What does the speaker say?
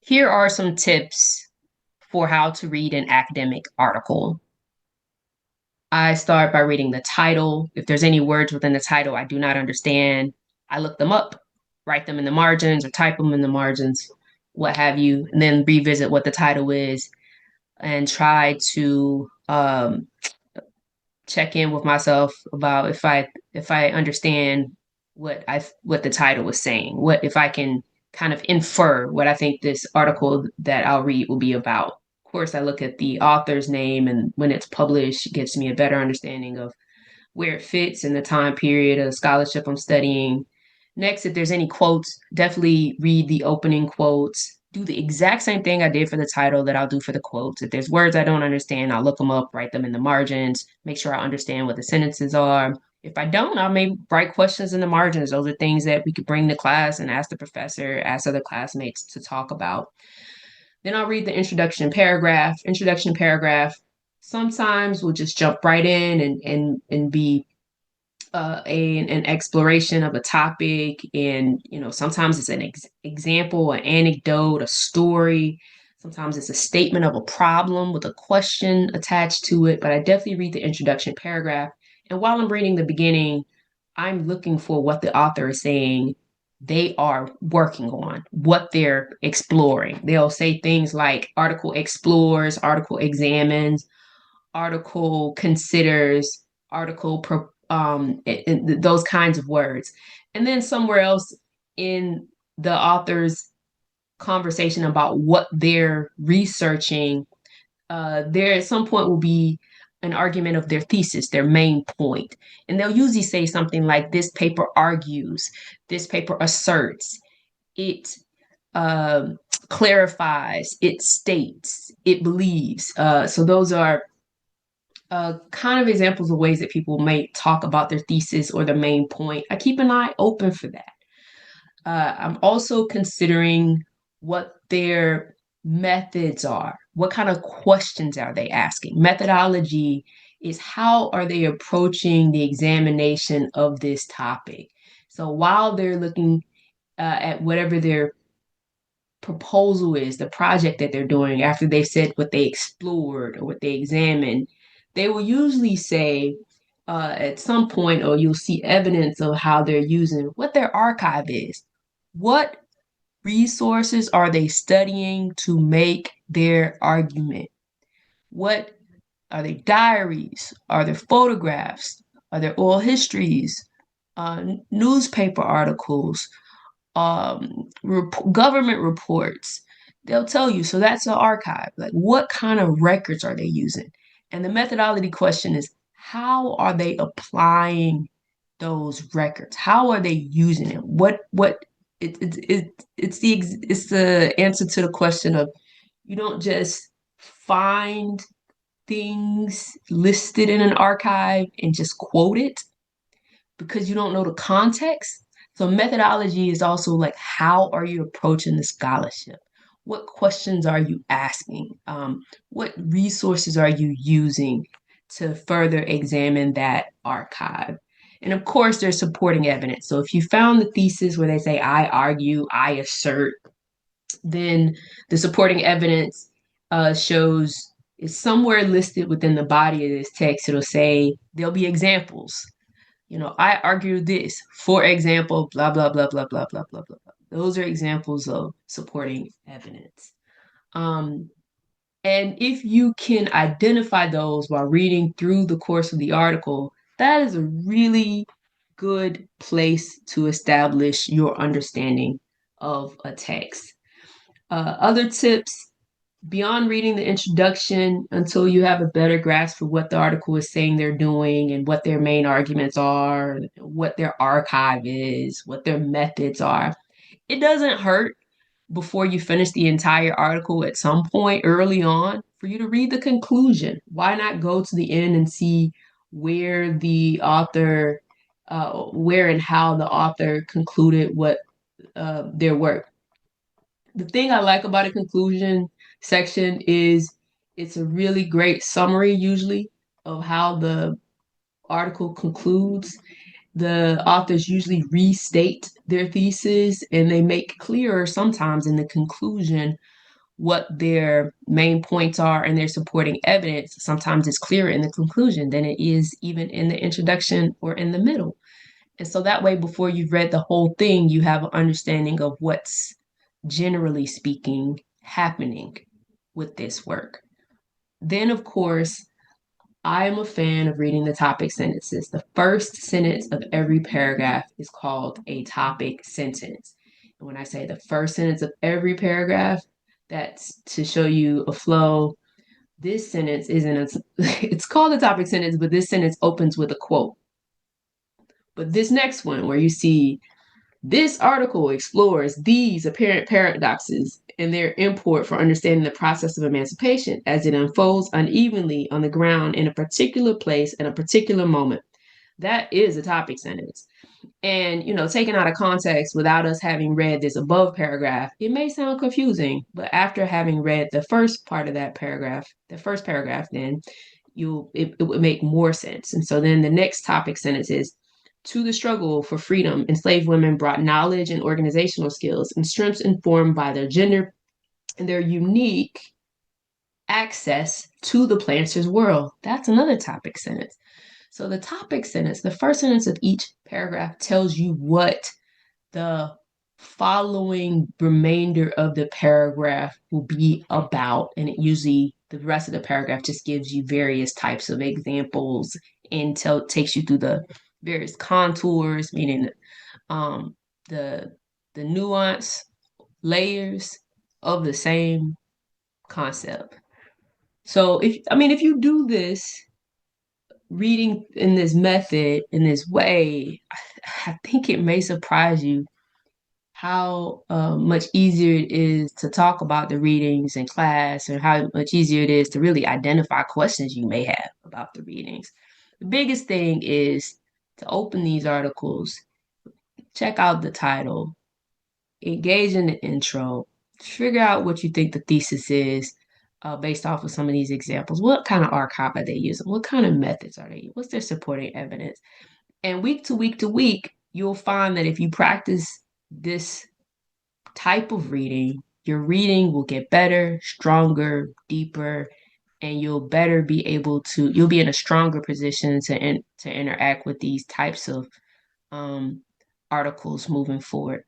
Here are some tips for how to read an academic article. I start by reading the title. If there's any words within the title I do not understand, I look them up, write them in the margins or type them in the margins, what have you, and then revisit what the title is and try to check in with myself about if I understand what the title was saying, what if I can kind of infer what I think this article that I'll read will be about. Of course, I look at the author's name, and when it's published, it gives me a better understanding of where it fits in the time period of the scholarship I'm studying. Next, if there's any quotes, definitely read the opening quotes. Do the exact same thing I did for the title that I'll do for the quotes. If there's words I don't understand, I'll look them up, write them in the margins, make sure I understand what the sentences are. If I don't, I'll maybe write questions in the margins. Those are things that we could bring to class and ask the professor, ask other classmates to talk about. Then I'll read the introduction paragraph. Introduction paragraph sometimes we'll just jump right in and be an exploration of a topic, and sometimes it's an example, an anecdote, a story. Sometimes it's a statement of a problem with a question attached to it. But I definitely read the introduction paragraph, and while I'm reading the beginning, I'm looking for what the author is saying they are working on, what they're exploring. They'll say things like article explores, article examines, article considers, article those kinds of words. And then somewhere else in the author's conversation about what they're researching, there at some point will be an argument of their thesis, their main point. And they'll usually say something like, this paper argues, this paper asserts, it uh, clarifies, it states, it believes. So those are kind of examples of ways that people may talk about their thesis or the main point. I keep an eye open for that. I'm also considering what their methods are. What kind of questions are they asking? Methodology is how are they approaching the examination of this topic? So while they're looking at whatever their proposal is, the project that they're doing, after they've said what they explored or what they examined, they will usually say at some point, or you'll see evidence of how they're using what their archive is. What resources are they studying to make their argument? What are they diaries? Are there photographs? Are there oral histories? Newspaper articles? Government reports? They'll tell you. So that's the archive. Like, what kind of records are they using? And the methodology question is, how are they applying those records? How are they using it? It's the answer to the question of, you don't just find things listed in an archive and just quote it because you don't know the context. So methodology is also like, how are you approaching the scholarship? What questions are you asking? What resources are you using to further examine that archive? And of course, there's supporting evidence. So if you found the thesis where they say, I argue, I assert, then the supporting evidence shows is somewhere listed within the body of this text. It'll say, there'll be examples. I argue this, for example, blah, blah, blah, blah, blah, blah, blah, blah. Those are examples of supporting evidence. And if you can identify those while reading through the course of the article, that is a really good place to establish your understanding of a text. Other tips, beyond reading the introduction until you have a better grasp of what the article is saying they're doing and what their main arguments are, what their archive is, what their methods are. It doesn't hurt before you finish the entire article at some point early on for you to read the conclusion. Why not go to the end and see where the author, where and how the author concluded what their work. The thing I like about a conclusion section is it's a really great summary, usually, of how the article concludes. The authors usually restate their thesis, and they make clearer sometimes in the conclusion what their main points are and their supporting evidence, sometimes it's clearer in the conclusion than it is even in the introduction or in the middle. And so that way, before you've read the whole thing, you have an understanding of what's generally speaking happening with this work. Then, of course, I am a fan of reading the topic sentences. The first sentence of every paragraph is called a topic sentence. And when I say the first sentence of every paragraph, that's to show you a flow. This sentence isn't a, it's called a topic sentence, but this sentence opens with a quote. But this next one, where you see this article explores these apparent paradoxes and their import for understanding the process of emancipation as it unfolds unevenly on the ground in a particular place at a particular moment. That is a topic sentence. And, taken out of context without us having read this above paragraph, it may sound confusing, but after having read the first part of that paragraph, the first paragraph, then it would make more sense. And so then the next topic sentence is, to the struggle for freedom, enslaved women brought knowledge and organizational skills and strengths informed by their gender and their unique access to the planter's world. That's another topic sentence. So the topic sentence, the first sentence of each paragraph tells you what the following remainder of the paragraph will be about. And it usually, the rest of the paragraph just gives you various types of examples and takes you through the various contours, meaning um, the the nuance layers of the same concept. So if you do this reading in this method in this way, I think it may surprise you how much easier it is to talk about the readings in class, and how much easier it is to really identify questions you may have about the readings. The biggest thing is to open these articles, check out the title, engage in the intro, figure out what you think the thesis is based off of some of these examples. What kind of archive are they using? What kind of methods are they using? What's their supporting evidence? And week to week to week, you'll find that if you practice this type of reading, your reading will get better, stronger, deeper, and you'll be in a stronger position to interact with these types of articles moving forward.